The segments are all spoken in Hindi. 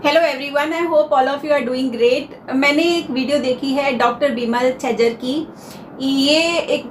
Hello everyone, I hope all of you are doing great. मैंने एक वीडियो देखी है डॉक्टर बिमल छज्जर की। ये एक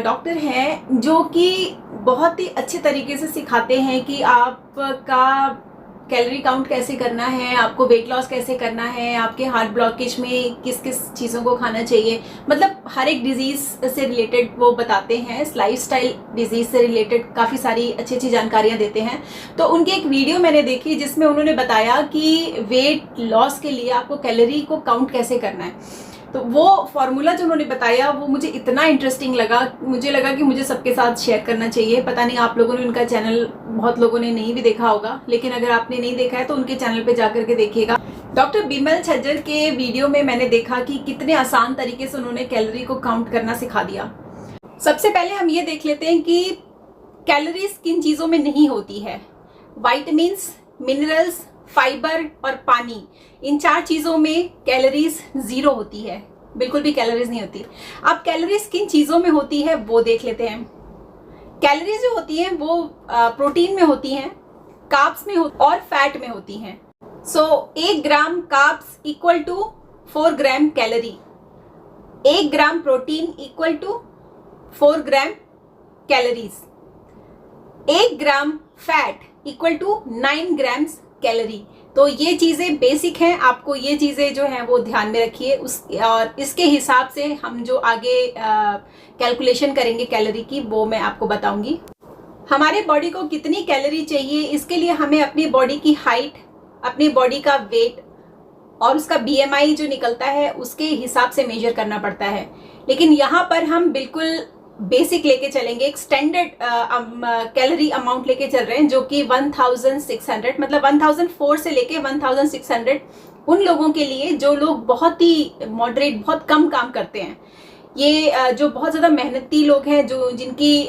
डॉक्टर हैं जो कि बहुत ही अच्छे तरीके से सिखाते हैं कि आपका कैलोरी काउंट कैसे करना है, आपको वेट लॉस कैसे करना है, आपके हार्ट ब्लॉकेज में किस किस चीज़ों को खाना चाहिए। मतलब हर एक डिजीज़ से रिलेटेड वो बताते हैं, लाइफस्टाइल डिजीज़ से रिलेटेड काफ़ी सारी अच्छी अच्छी जानकारियाँ देते हैं। तो उनकी एक वीडियो मैंने देखी जिसमें उन्होंने बताया कि वेट लॉस के लिए आपको कैलोरी को काउंट कैसे करना है। तो वो फॉर्मूला जो उन्होंने बताया वो मुझे इतना इंटरेस्टिंग लगा, मुझे लगा कि मुझे सबके साथ शेयर करना चाहिए। पता नहीं आप लोगों ने उनका चैनल, बहुत लोगों ने नहीं भी देखा होगा, लेकिन अगर आपने नहीं देखा है तो उनके चैनल पे जाकर के देखिएगा। डॉक्टर बिमल छज्जर के वीडियो में मैंने देखा कि कितने आसान तरीके से उन्होंने कैलोरी को काउंट करना सिखा दिया। सबसे पहले हम ये देख लेते हैं कि कैलोरीज किन चीज़ों में नहीं होती है। विटामिन्स, मिनरल्स, फाइबर और पानी, इन चार चीज़ों में कैलोरीज जीरो होती है, बिल्कुल भी कैलोरीज नहीं होती। अब कैलोरीज किन चीज़ों में होती है वो देख लेते हैं। कैलोरीज जो होती हैं वो प्रोटीन में होती हैं, कार्ब्स में और फैट में होती हैं। So 1 gram carbs equal to 4 gram calorie, 1 gram protein equal to 4 gram calories, 1 gram fat equal to 9 grams calorie. तो ये चीज़ें बेसिक हैं, आपको ये चीज़ें जो हैं वो ध्यान में रखिए। और इसके हिसाब से हम जो आगे कैलकुलेशन करेंगे कैलोरी की, वो मैं आपको बताऊंगी। हमारे बॉडी को कितनी कैलोरी चाहिए, इसके लिए हमें अपनी बॉडी की हाइट, अपनी बॉडी का वेट और उसका बीएमआई जो निकलता है उसके हिसाब से मेजर करना पड़ता है। लेकिन यहाँ पर हम बिल्कुल बेसिक लेके चलेंगे, एक स्टैंडर्ड कैलोरी अमाउंट लेके चल रहे हैं जो कि 1600, मतलब 1004 से लेके 1600 उन लोगों के लिए जो लोग बहुत ही मॉडरेट, बहुत कम काम करते हैं। ये जो बहुत ज़्यादा मेहनती लोग हैं, जो जिनकी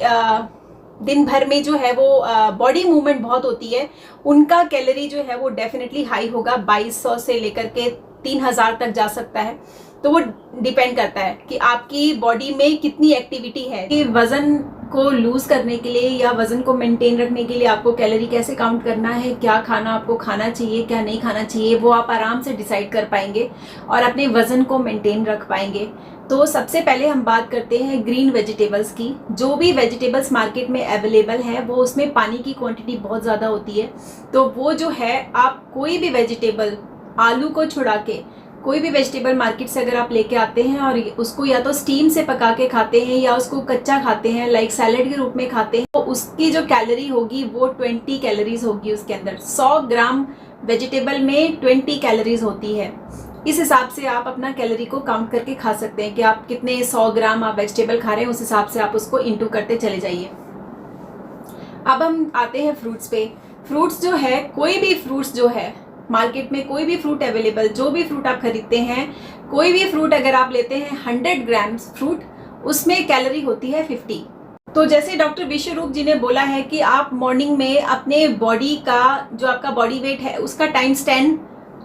दिन भर में जो है वो बॉडी मूवमेंट बहुत होती है, उनका कैलोरी जो है वो डेफिनेटली हाई होगा। 2200 से लेकर के 3000 तक जा सकता है। तो वो डिपेंड करता है कि आपकी बॉडी में कितनी एक्टिविटी है। कि वजन को लूज करने के लिए या वजन को मेंटेन रखने के लिए आपको कैलोरी कैसे काउंट करना है, क्या खाना आपको खाना चाहिए, क्या नहीं खाना चाहिए, वो आप आराम से डिसाइड कर पाएंगे और अपने वजन को मेंटेन रख पाएंगे। तो सबसे पहले हम बात करते हैं ग्रीन वेजिटेबल्स की। जो भी वेजिटेबल्स मार्केट में अवेलेबल है वो उसमें पानी की क्वांटिटी बहुत ज़्यादा होती है। तो वो जो है, आप कोई भी वेजिटेबल, आलू को छुड़ा के कोई भी वेजिटेबल मार्केट से अगर आप लेके आते हैं और उसको या तो स्टीम से पका के खाते हैं या उसको कच्चा खाते हैं, लाइक सैलेड के रूप में खाते हैं, तो उसकी जो कैलोरी होगी वो 20 कैलोरीज होगी उसके अंदर। 100 ग्राम वेजिटेबल में 20 कैलोरीज होती है। इस हिसाब से आप अपना कैलोरी को काउंट करके खा सकते हैं कि आप कितने 100 ग्राम आप वेजिटेबल खा रहे हैं, उस हिसाब से आप उसको इंटू करते चले जाइए। अब हम आते हैं फ्रूट्स पे। फ्रूट्स जो है, कोई भी फ्रूट्स जो है मार्केट में, कोई भी फ्रूट अवेलेबल, जो भी फ्रूट आप खरीदते हैं, कोई भी फ्रूट अगर आप लेते हैं 100 ग्राम्स फ्रूट, उसमें कैलोरी होती है 50। तो जैसे डॉक्टर विश्वरूप जी ने बोला है कि आप मॉर्निंग में अपने बॉडी का, जो आपका बॉडी वेट है उसका टाइम्स 10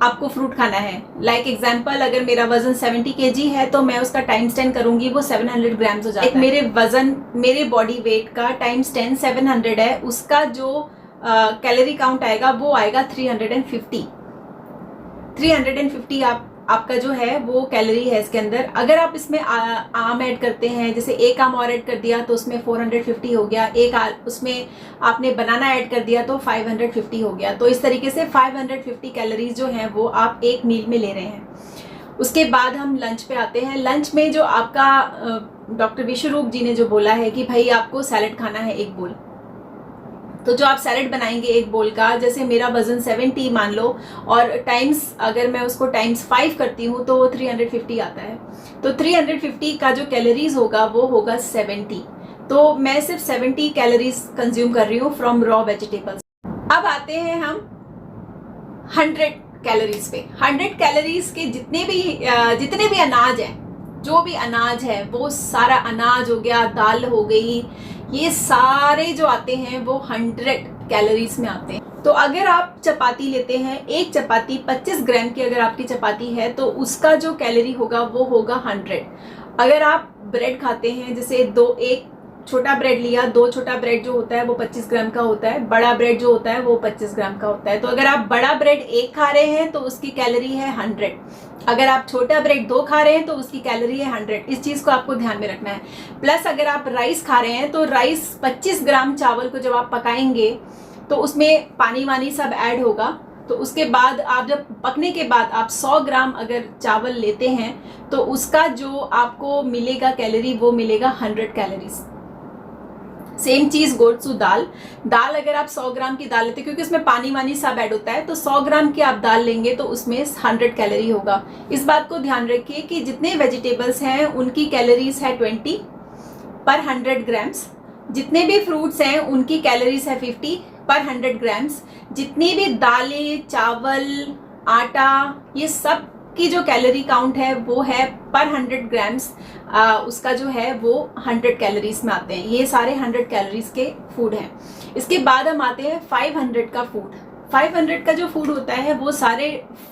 आपको फ्रूट खाना है। लाइक एग्जाम्पल, अगर मेरा वजन 70 kg है तो मैं उसका टाइम्स 10 करूंगी, वो 700 ग्राम्स हो जाता है। मेरे वजन, मेरे बॉडी वेट का टाइम्स 10 700 है, उसका जो कैलोरी काउंट आएगा वो आएगा 350। 350 आपका जो है वो कैलोरी है इसके अंदर। अगर आप इसमें आम ऐड करते हैं, जैसे एक आम और ऐड कर दिया तो उसमें 450 हो गया, उसमें आपने बनाना ऐड कर दिया तो 550 हो गया। तो इस तरीके से 550 कैलोरीज जो हैं वो आप एक मील में ले रहे हैं। उसके बाद हम लंच पे आते हैं। लंच में जो आपका डॉक्टर विश्वरूप जी ने जो बोला है कि भाई आपको सैलेड खाना है 1 बोल, तो जो आप सैलेड बनाएंगे 1 बोल का, जैसे मेरा वजन 70 मान लो, और टाइम्स अगर मैं उसको टाइम्स 5 करती हूँ तो वो 350 आता है। तो 350 का जो कैलोरीज होगा वो होगा 70। तो मैं सिर्फ 70 कैलोरीज कंज्यूम कर रही हूँ फ्रॉम रॉ वेजिटेबल्स। अब आते हैं हम 100 कैलोरीज पे। 100 कैलोरीज के जितने भी अनाज हैं, जो भी अनाज है वो सारा अनाज हो गया, दाल हो गई, ये सारे जो आते हैं वो 100 कैलोरीज में आते हैं। तो अगर आप चपाती लेते हैं, एक चपाती 25 ग्राम की अगर आपकी चपाती है तो उसका जो कैलोरी होगा वो होगा 100। अगर आप ब्रेड खाते हैं, जैसे छोटा ब्रेड लिया, 2 छोटा ब्रेड जो होता है वो 25 ग्राम का होता है, बड़ा ब्रेड जो होता है वो 25 ग्राम का होता है। तो अगर आप बड़ा ब्रेड 1 खा रहे हैं तो उसकी कैलोरी है 100, अगर आप छोटा ब्रेड 2 खा रहे हैं तो उसकी कैलोरी है 100। इस चीज़ को आपको ध्यान में रखना है। प्लस अगर आप राइस खा रहे हैं तो राइस 25 ग्राम चावल को जब आप पकाएंगे तो उसमें पानी वानी सब ऐड होगा, तो उसके बाद आप जब पकने के बाद आप 100 ग्राम अगर चावल लेते हैं तो उसका जो आपको मिलेगा कैलोरी वो मिलेगा 100 कैलोरीज। सेम चीज गोट्स टू दाल अगर आप 100 ग्राम की दाल लेते हैं, क्योंकि उसमें पानी वानी सब ऐड होता है, तो 100 ग्राम की आप दाल लेंगे तो उसमें 100 कैलोरी होगा। इस बात को ध्यान रखिए कि जितने वेजिटेबल्स हैं उनकी कैलोरीज है 20 पर 100 ग्राम्स, जितने भी फ्रूट्स हैं उनकी कैलोरीज है 50 पर 100 ग्राम्स, जितनी भी दालें, चावल, आटा, ये सब की जो कैलोरी काउंट है वो है पर 100 ग्राम्स, उसका जो है वो 100 कैलोरीज में आते हैं। ये सारे 100 कैलोरीज के फूड हैं। इसके बाद हम आते हैं 500 का फूड। 500 का जो फूड होता है वो सारे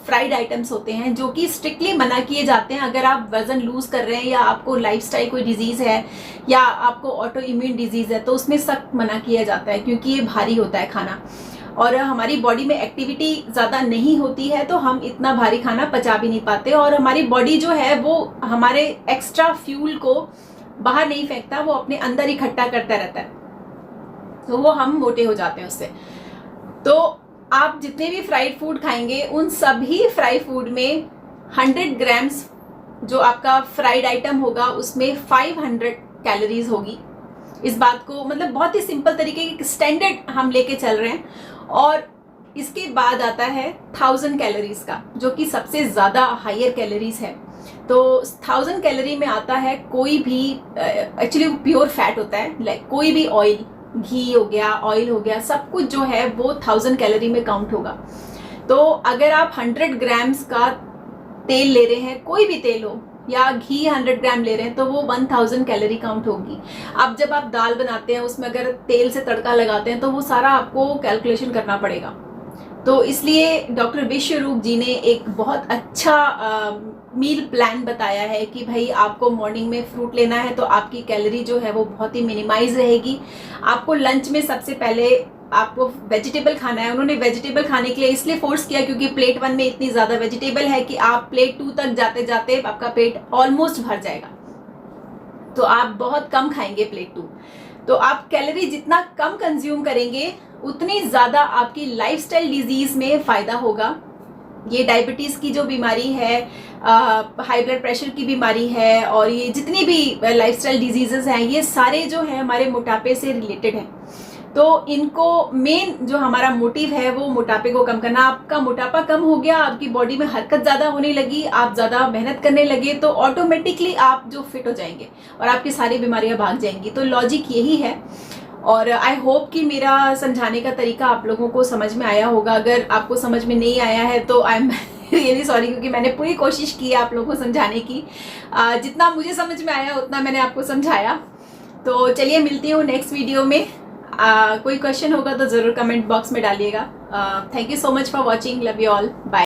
फ्राइड आइटम्स होते हैं जो कि स्ट्रिक्टली मना किए जाते हैं। अगर आप वजन लूज कर रहे हैं या आपको लाइफस्टाइल कोई डिजीज़ है या आपको ऑटो इम्यून डिजीज़ है तो उसमें सख्त मना किया जाता है, क्योंकि ये भारी होता है खाना और हमारी बॉडी में एक्टिविटी ज़्यादा नहीं होती है तो हम इतना भारी खाना पचा भी नहीं पाते, और हमारी बॉडी जो है वो हमारे एक्स्ट्रा फ्यूल को बाहर नहीं फेंकता, वो अपने अंदर इकट्ठा करता रहता है, तो वो हम मोटे हो जाते हैं उससे। तो आप जितने भी फ्राइड फूड खाएंगे उन सभी फ्राइड फूड में 100 ग्राम्स जो आपका फ्राइड आइटम होगा उसमें 500 कैलोरीज होगी। इस बात को मतलब बहुत ही सिंपल तरीके की स्टैंडर्ड हम लेके चल रहे हैं। और इसके बाद आता है 1000 कैलोरीज का, जो कि सबसे ज़्यादा हायर कैलोरीज है। तो 1000 कैलोरी में आता है कोई भी एक्चुअली प्योर फैट होता है, लाइक कोई भी ऑयल, घी हो गया, ऑयल हो गया, सब कुछ जो है वो 1000 कैलोरी में काउंट होगा। तो अगर आप 100 ग्राम्स का तेल ले रहे हैं, कोई भी तेल हो, या घी 100 ग्राम ले रहे हैं तो वो 1000 कैलोरी काउंट होगी। अब जब आप दाल बनाते हैं उसमें अगर तेल से तड़का लगाते हैं तो वो सारा आपको कैलकुलेशन करना पड़ेगा। तो इसलिए डॉक्टर विश्वरूप जी ने एक बहुत अच्छा मील प्लान बताया है कि भाई आपको मॉर्निंग में फ्रूट लेना है तो आपकी कैलोरी जो है वो बहुत ही मिनिमाइज रहेगी। आपको लंच में सबसे पहले आपको वेजिटेबल खाना है। उन्होंने वेजिटेबल खाने के लिए इसलिए फोर्स किया क्योंकि प्लेट 1 में इतनी ज़्यादा वेजिटेबल है कि आप प्लेट 2 तक जाते जाते आपका पेट ऑलमोस्ट भर जाएगा, तो आप बहुत कम खाएंगे प्लेट 2। तो आप कैलोरी जितना कम कंज्यूम करेंगे उतनी ज़्यादा आपकी लाइफस्टाइल डिजीज़ में फ़ायदा होगा। ये डायबिटीज़ की जो बीमारी है, हाई ब्लड प्रेशर की बीमारी है, और ये जितनी भी लाइफस्टाइल डिजीज़ेस हैं ये सारे जो हैं हमारे मोटापे से रिलेटेड हैं। तो इनको मेन जो हमारा मोटिव है वो मोटापे को कम करना। आपका मोटापा कम हो गया, आपकी बॉडी में हरकत ज़्यादा होने लगी, आप ज़्यादा मेहनत करने लगे, तो ऑटोमेटिकली आप जो फिट हो जाएंगे और आपकी सारी बीमारियां भाग जाएंगी। तो लॉजिक यही है, और आई होप कि मेरा समझाने का तरीका आप लोगों को समझ में आया होगा। अगर आपको समझ में नहीं आया है तो आई एम रियली सॉरी, क्योंकि मैंने पूरी कोशिश की है आप लोगों को समझाने की। जितना मुझे समझ में आया उतना मैंने आपको समझाया। तो चलिए मिलती हूँ नेक्स्ट वीडियो में। कोई क्वेश्चन होगा तो ज़रूर कमेंट बॉक्स में डालिएगा। Thank you so much for watching, love you all, bye.